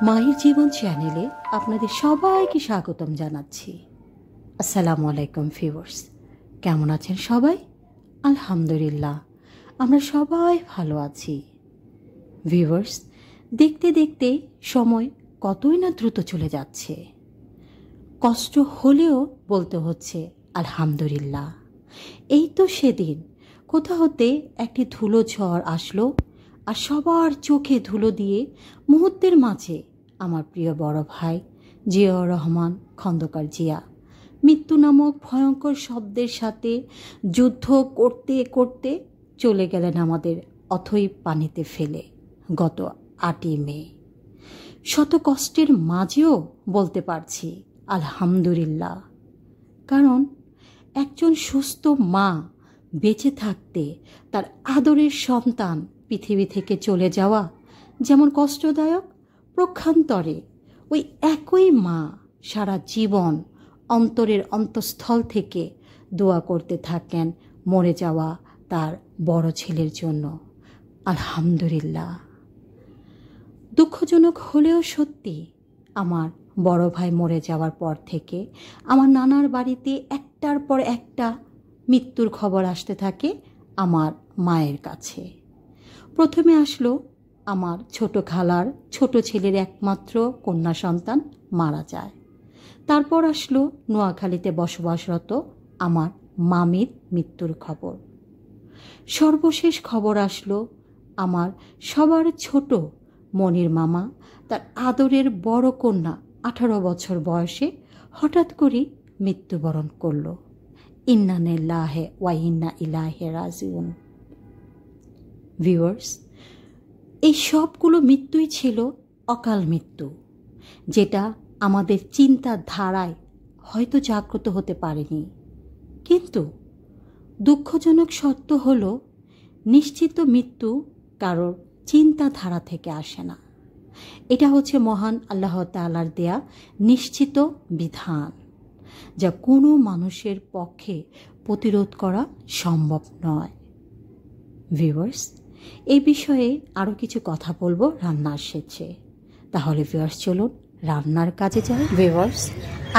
মাহির জীবন চ্যানেলে আপনাদের সবাইকে স্বাগতম জানাচ্ছি। আসসালামু আলাইকুম ভিউয়ার্স, কেমন আছেন সবাই? আলহামদুলিল্লাহ, আমরা সবাই ভালো আছি। ভিউয়ার্স, দেখতে দেখতে সময় কতই না দ্রুত চলে যাচ্ছে। কষ্ট হলেও বলতে হচ্ছে আলহামদুলিল্লাহ। এই তো সেদিন কোথা হতে একটি ধুলো ঝড় আসলো, আর সবার চোখে ধুলো দিয়ে মুহূর্তের মাঝে আমার প্রিয় বড় ভাই জিয়াউর রহমান খন্দকার জিয়া মৃত্যু নামক ভয়ঙ্কর শব্দের সাথে যুদ্ধ করতে করতে চলে গেলেন আমাদের অথই পানিতে ফেলে গত 8ই মে। শত কষ্টের মাঝেও বলতে পারছি আলহামদুলিল্লাহ, কারণ একজন সুস্থ মা বেঁচে থাকতে তার আদরের সন্তান পৃথিবী থেকে চলে যাওয়া যেমন কষ্টদায়ক, পক্ষান্তরে ওই একই মা সারা জীবন অন্তরের অন্তঃস্থল থেকে দোয়া করতে থাকেন মরে যাওয়া তার বড় ছেলের জন্য। আলহামদুলিল্লাহ। দুঃখজনক হলেও সত্যি, আমার বড় ভাই মরে যাওয়ার পর থেকে আমার নানার বাড়িতে একটার পর একটা মৃত্যুর খবর আসতে থাকে আমার মায়ের কাছে। প্রথমে আসলো আমার ছোট খালার ছোট ছেলের একমাত্র কন্যা সন্তান মারা যায়। তারপর আসলো নোয়াখালীতে বসবাসরত আমার মামির মৃত্যুর খবর। সর্বশেষ খবর আসলো আমার সবার ছোট মনির মামা তার আদরের বড় কন্যা 18 বছর বয়সে হঠাৎ করে মৃত্যুবরণ করল। ইন্না লিল্লাহি ওয়া ইন্না ইলাইহি রাজিউন। ভিউয়ার্স, এই সবগুলো মৃত্যুই ছিল অকাল মৃত্যু, যেটা আমাদের চিন্তাধারায় হয়তো জাগ্রত হতে পারেনি। কিন্তু দুঃখজনক সত্য হলো, নিশ্চিত মৃত্যু কারোর চিন্তাধারা থেকে আসে না। এটা হচ্ছে মহান আল্লাহ তাআলার দেয়া নিশ্চিত বিধান, যা কোনো মানুষের পক্ষে প্রতিরোধ করা সম্ভব নয়। ভিউয়ার্স, এই বিষয়ে আরও কিছু কথা বলবো রান্নার শেষে। তাহলে ভিউয়ার্স, চলুন রান্নার কাজে যাই। ভিউয়ার্স,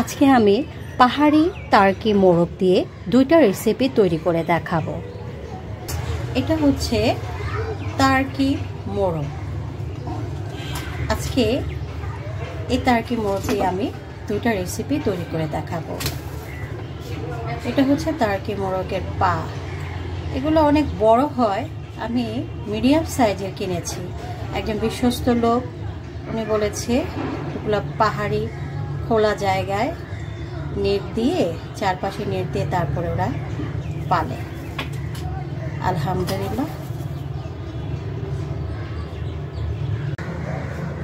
আজকে আমি পাহাড়ি টার্কি মোরগ দিয়ে 2টা রেসিপি তৈরি করে দেখাবো। এটা হচ্ছে টার্কি মোরগ। আজকে এই টার্কি মোরগ দিয়ে আমি 2টা রেসিপি তৈরি করে দেখাবো। এটা হচ্ছে টার্কি মোরগের পা। এগুলো অনেক বড় হয়, আমি মিডিয়াম সাইজের কিনেছি। একজন বিশ্বস্ত লোক, উনি বলেছে এগুলো পাহাড়ি খোলা জায়গায় নেট দিয়ে, চারপাশে নেট দিয়ে তারপরে ওরা পালে। আলহামদুলিল্লাহ।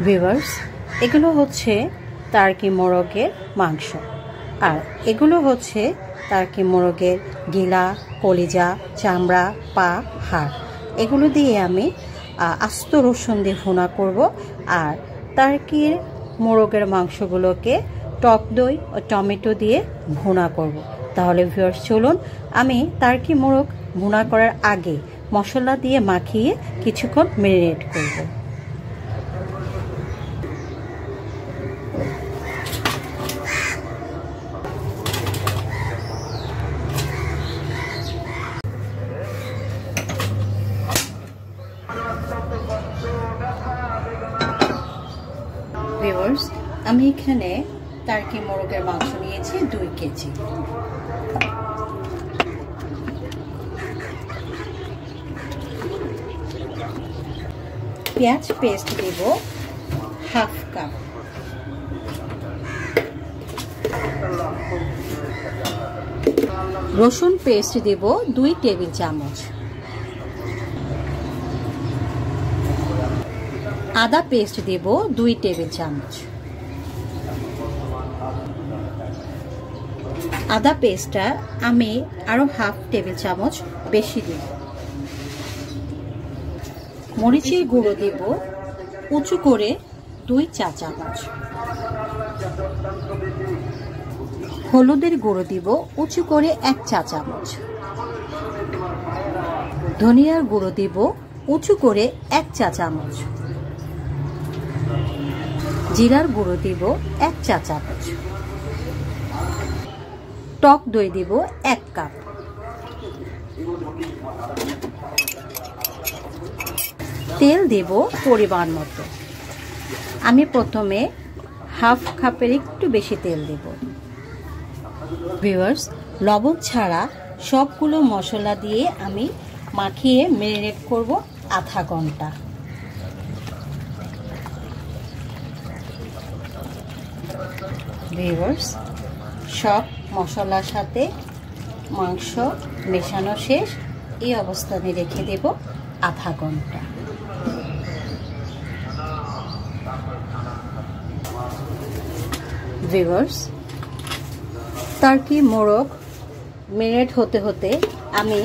ভিউয়ার্স, এগুলো হচ্ছে টার্কি মোরগের মাংস, আর এগুলো হচ্ছে টার্কি মোরগের গিলা, কলিজা, চামড়া, পা, হাড়। এগুলো দিয়ে আমি আস্ত রসুন দিয়ে ভুনা করব। আর টার্কির মোরগের মাংসগুলোকে টক দই ও টমেটো দিয়ে ভুনা করব। তাহলে ভিউয়ার্স, চলুন আমি টার্কি মোরগ ভুনা করার আগে মশলা দিয়ে মাখিয়ে কিছুক্ষণ ম্যারিনেট করব। ভিউয়ার্স, আমি এখানে টার্কি মোরগের মাংস নিয়েছি 2 কেজি। পেঁয়াজ পেস্ট দেব ½ কাপ। রসুন পেস্ট দেব 2 টেবিল চামচ। আদা পেস্ট দেব 2 টেবিল চামচ। আদা পেস্টটা আমি আরো ½ টেবিল চামচ বেশি দেব। মরিচের গুঁড়ো দেব উঁচু করে 2 চা চামচ। হলুদের গুঁড়ো দিব উঁচু করে 1 চা চামচ। ধনিয়ার গুঁড়ো দিব উঁচু করে 1 চা চামচ। জিরার গুঁড়ো দিব 1 চা চামচ, টক দই দিব 1 কাপ, তেল দেব পরিমাণ মতো। আমি প্রথমে হাফ কাপের একটু বেশি তেল দেব। ভিউয়ার্স, লবণ ছাড়া সবগুলো মশলা দিয়ে আমি মাখিয়ে ম্যারিনেট করব আধা ঘন্টা। ভিউয়ার্স, সব মশলার সাথে মাংস মেশানো শেষ। এই অবস্থায় রেখে দেব আধা ঘন্টা। ভিউয়ার্স, টার্কি মোরগ ম্যারিনেট হতে হতে আমি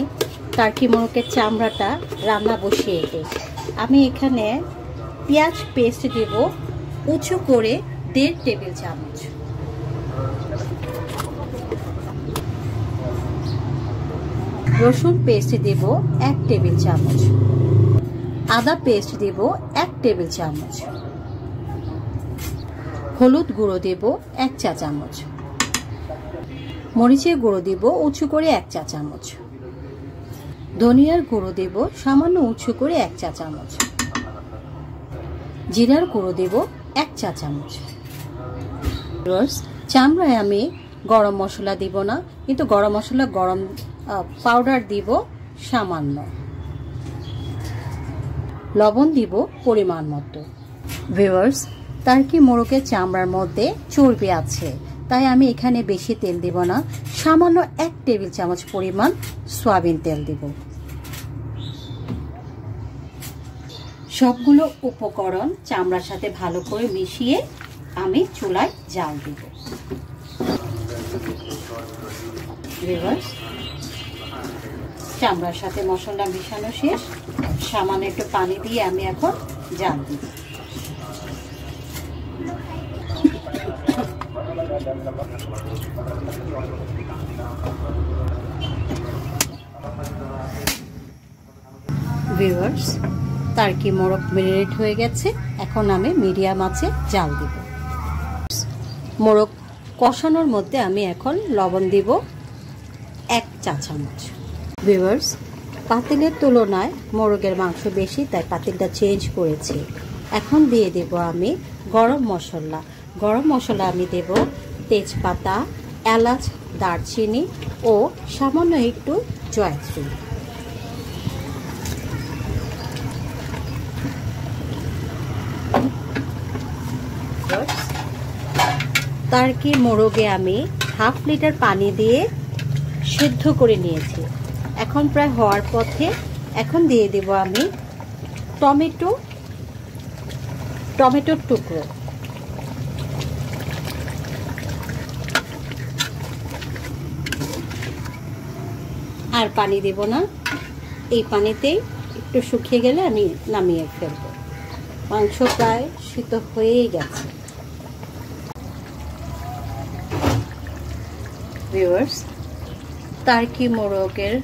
টার্কি মোরগের চামড়াটা রান্না বসিয়ে দিই। আমি এখানে পেঁয়াজ পেস্ট দেব উঁচু করে 1.5 টেবিল চামচ, রসুন পেস্ট দেব 1 টেবিল চামচ, আদা পেস্ট দেব 1 টেবিল চামচ, হলুদ গুঁড়ো দেব 1 চা চামচ, মরিচের গুঁড়ো দেব উঁচু করে 1 চা চামচ, ধনিয়ার গুঁড়ো দেব সামান্য উঁচু করে 1 চা চামচ, জিরার গুঁড়ো দেব 1 চা চামচ। চামড়ায় আমি গরম মশলা দিব না, কিন্তু গরম মশলা গরম পাউডার দিব সামান্য, লবণ দিব পরিমাণ মতো। ভিউয়ার্স, টার্কি মোরগের চামড়ার মধ্যে চর্বি আছে, তাই আমি এখানে বেশি তেল দিব না, সামান্য 1 টেবিল চামচ পরিমাণ সয়াবিন তেল দিব। সবগুলো উপকরণ চামড়ার সাথে ভালো করে মিশিয়ে আমি চুলায় জাল দিব। ভিউয়ার্স, চামড়ার সাথে মশলা মিশানো শেষ। সামান্য একটু পানি দিয়ে আমি এখন জাল দিব। ভিউয়ার্স, টার্কি মোরগ ম্যারিনেট হয়ে গেছে। এখন আমি মিডিয়াম আঁচে জাল দিব। মোরগ কষানোর মধ্যে আমি এখন লবণ দিব 1 চা চামচ। ভিউয়ার্স, পাতিলের তুলনায় মোরগের মাংস বেশি, তাই পাতিলটা চেঞ্জ করেছি। এখন দিয়ে দেব আমি গরম মশলা। গরম মশলা আমি দেব তেজপাতা, এলাচ, দারচিনি ও সামান্য একটু জয়ত্রী। টার্কি মোরগে আমি হাফ লিটার পানি দিয়ে সিদ্ধ করে নিয়েছি। এখন প্রায় হওয়ার পথে। এখন দিয়ে দেব আমি টমেটোর টুকরো, আর পানি দেব না। এই পানিতেই একটু শুকিয়ে গেলে আমি নামিয়ে ফেলবো। মাংস প্রায় সিদ্ধ হয়েই গেছে। ভিউয়ার্স, টার্কি মোরগের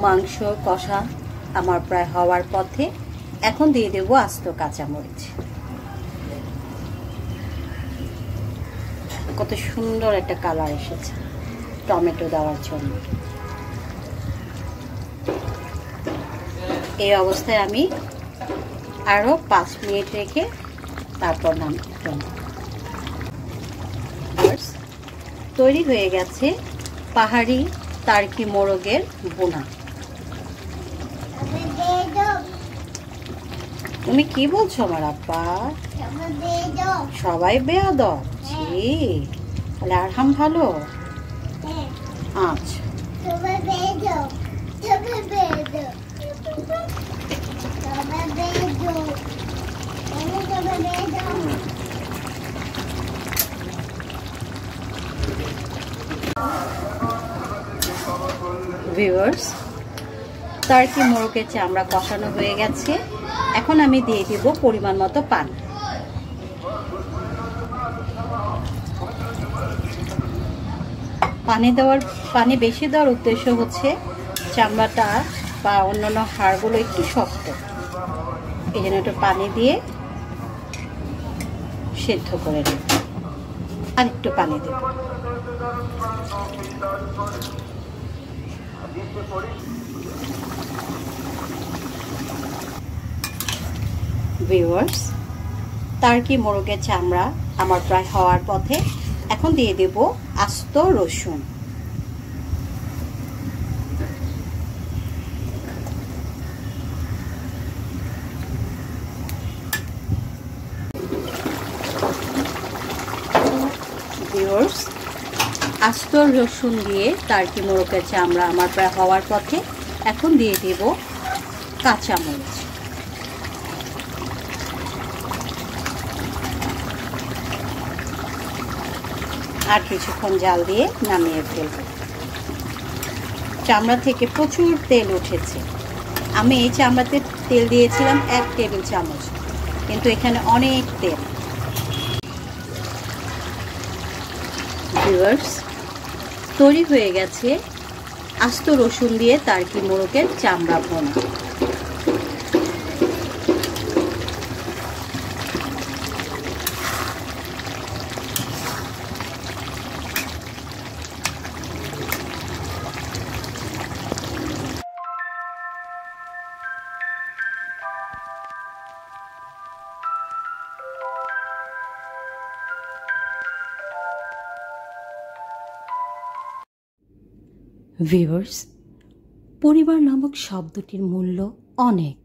মাংস কষা আমার প্রায় হওয়ার পথে। এখন দিয়ে দেব আস্ত কাঁচামরিচ। কত সুন্দর একটা কালার এসেছে টমেটো দেওয়ার জন্য। এই অবস্থায় আমি আরো 5 মিনিট রেখে তারপর নামিয়ে ফেলব। তৈরি হয়ে গেছে পাহাড়ি টার্কি মোরগের বোনা। তুমি কি বলছো আমার আব্বা? সবাই বেয়াদব? তাহলে আরহাম ভালো? আচ্ছা, ভিউয়ার্স, টার্কি মোরগের চামড়া কষানো হয়ে গেছে। এখন আমি দিয়ে দিব পরিমাণ মতো পানি। পানি বেশি দেওয়ার উদ্দেশ্য হচ্ছে চামড়াটা বা অন্যান্য হাড়গুলো একটু শক্ত, এই জন্য একটু পানি দিয়ে সেদ্ধ করে নেব। আর একটু পানি দেব। ভিউয়ার্স, টার্কি মোরগের চামড়া আমার প্রায় হওয়ার পথে। এখন দিয়ে দেব আস্ত রসুন। ভিউয়ার্স, আস্ত রসুন দিয়ে টার্কি মোরগের চামড়া আমার প্রায় হওয়ার পথে। এখন দিয়ে দেব কাঁচামরিচ। আর কিছুক্ষণ জাল দিয়ে নামিয়ে ফেলব। চামড়া থেকে প্রচুর তেল উঠেছে। আমি এই চামড়াতে তেল দিয়েছিলাম 1 টেবিল চামচ, কিন্তু এখানে অনেক তেল। ভিউয়ার্স, তৈরি হয়ে গেছে আস্ত রসুন দিয়ে টার্কি মোরগের চামড়া ভুনা। ভিউয়ার্স, পরিবার নামক শব্দটির মূল্য অনেক।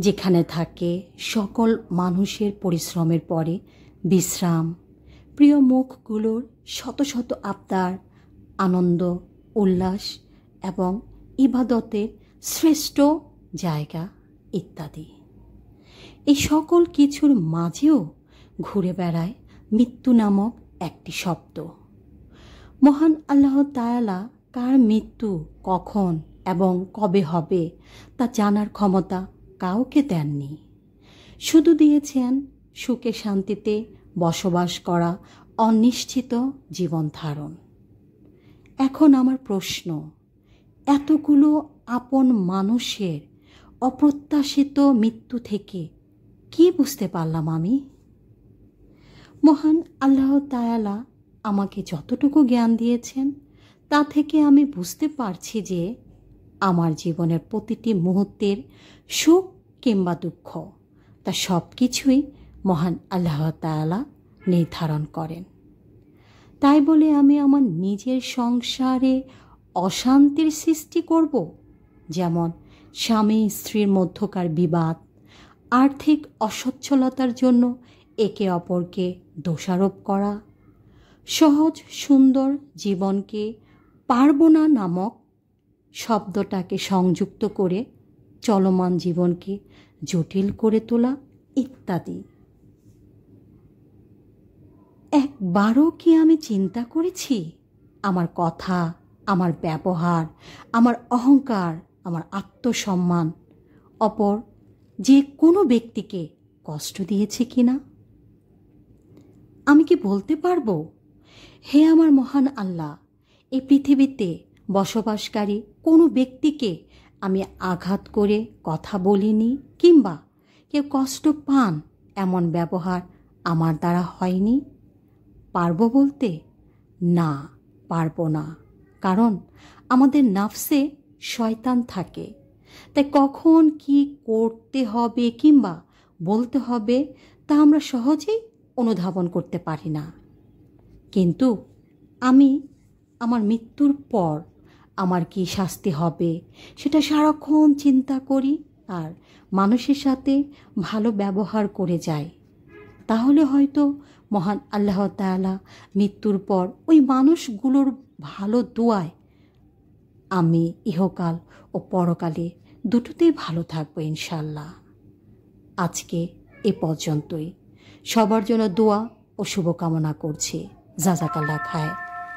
যেখানে থাকে সকল মানুষের পরিশ্রমের পরে বিশ্রাম, প্রিয় মুখগুলোর শত শত আবদার, আনন্দ, উল্লাস এবং ইবাদতের শ্রেষ্ঠ জায়গা ইত্যাদি। এই সকল কিছুর মাঝেও ঘুরে বেড়ায় মৃত্যু নামক একটি শব্দ। মহান আল্লাহ তাআলা কার মৃত্যু কখন এবং কবে হবে তা জানার ক্ষমতা কাউকে দেননি। শুধু দিয়েছেন সুখে শান্তিতে বসবাস করা অনিশ্চিত জীবন ধারণ। এখন আমার প্রশ্ন, এতগুলো আপন মানুষের অপ্রত্যাশিত মৃত্যু থেকে কি বুঝতে পারলাম আমি? মহান আল্লাহ তাআলা আমাকে যতটুকু জ্ঞান দিয়েছেন তা থেকে আমি বুঝতে পারছি যে আমার জীবনের প্রতিটি মুহূর্তের সুখ কিংবা দুঃখ তা সব কিছুই মহান আল্লাহ তাআলা নির্ধারণ করেন। তাই বলে আমি আমার নিজের সংসারে অশান্তির সৃষ্টি করব, যেমন স্বামী স্ত্রীর মধ্যকার বিবাদ, আর্থিক অসচ্ছলতার জন্য একে অপরকে দোষারোপ করা, সহজ সুন্দর জীবনকে পারবো না নামক শব্দটাকে সংযুক্ত করে চলমান জীবনকে জটিল করে তোলা ইত্যাদি। একবারও কি আমি চিন্তা করেছি আমার কথা, আমার ব্যবহার, আমার অহংকার, আমার আত্মসম্মান অপর যে কোনো ব্যক্তিকে কষ্ট দিয়েছে কিনা? আমি কি বলতে পারবো, হে আমার মহান আল্লাহ, এই পৃথিবীতে বসবাসকারী কোনো ব্যক্তিকে আমি আঘাত করে কথা বলিনি কিংবা কেউ কষ্ট পান এমন ব্যবহার আমার দ্বারা হয়নি? পারবো বলতে? না, পারবো না। কারণ আমাদের নাফসে শয়তান থাকে। তাই কখন কি করতে হবে কিংবা বলতে হবে তা আমরা সহজেই অনুধাবন করতে পারি না। কিন্তু আমি আমার মৃত্যুর পর আমার কি শাস্তি হবে সেটা সারাক্ষণ চিন্তা করি আর মানুষের সাথে ভালো ব্যবহার করে যাই। তাহলে হয়তো মহান আল্লাহ তাআলা মৃত্যুর পর ওই মানুষগুলোর ভালো দোয়ায় আমি ইহকাল ও পরকালে দুটোতেই ভালো থাকবো ইনশাল্লাহ। আজকে এ পর্যন্তই। সবার জন্য দোয়া ও শুভকামনা করছি। জাযাকাল্লাহ খায়।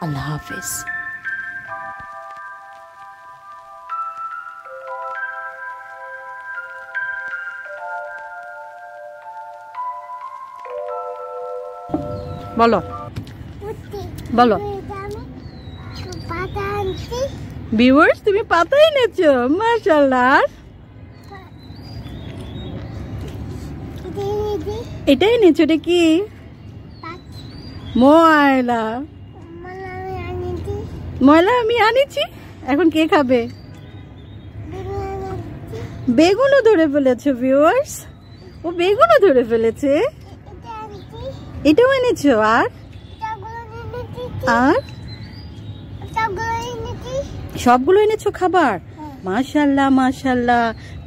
আল্লাহ হাফেজ। বলো বলো। ভিউয়ার্স, তুমি পাতা এনেছো, মাশাআল্লাহ। এটাই এনেছো, এটা কি? ময়লা ময়লা আমি আনিছি। এখন কে খাবে? বেগুনও ধরে ফেলেছে ভিউয়ার্স, ও বেগুনও ধরে ফেলেছে। এটাও এনেছো? আর আর সবগুলো এনেছো খাবার? মাশাআল্লাহ মাশাআল্লাহ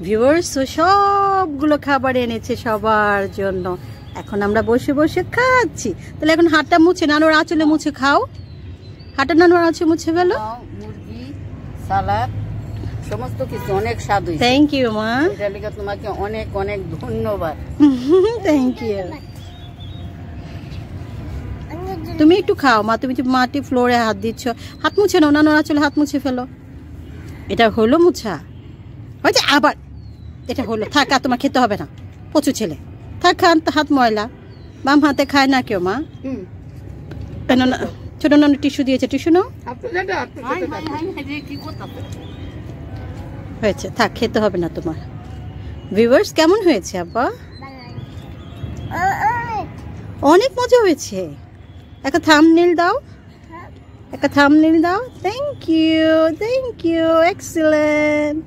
ভিউয়ার্স, ও সবগুলো খাবার এনেছে সবার জন্য। এখন আমরা বসে বসে খাচ্ছি। তাহলে এখন হাতটা মুছে, নানুর আঁচলে মুছে খাও। হাতটা নানুর আঁচলে মুছে ফেলো। মুরগি, সালাদ, সমস্ত কিছু অনেক স্বাদ হয়েছে। থ্যাংক ইউ মা, এটার লিগে তোমাকে অনেক অনেক ধন্যবাদ। Thank you. তুমি একটু খাও মা, তুমি মাটি ফ্লোরে হাত দিচ্ছ। হাত মুছে নাও, নানুর আঁচলে হাত মুছে ফেলো। এটা হলো মুছা হয়েছে। আবার এটা হলো, থাক আর তোমার খেতে হবে না, প্রচুর ছেলে। থাক, খান, হাত ময়লা। বাম হাতে খায় না কেউ মা। ছোট নানু টিস্যু দিয়েছে, টিস্যু নাও। হয়েছে, থাক, খেতে হবে না তোমার। ভিউয়ার্স কেমন হয়েছে আব্বা? অনেক মজা হয়েছে। একটা থাম্বনেল দাও, একটা থাম্বনেল দাও। Thank you, thank you, excellent.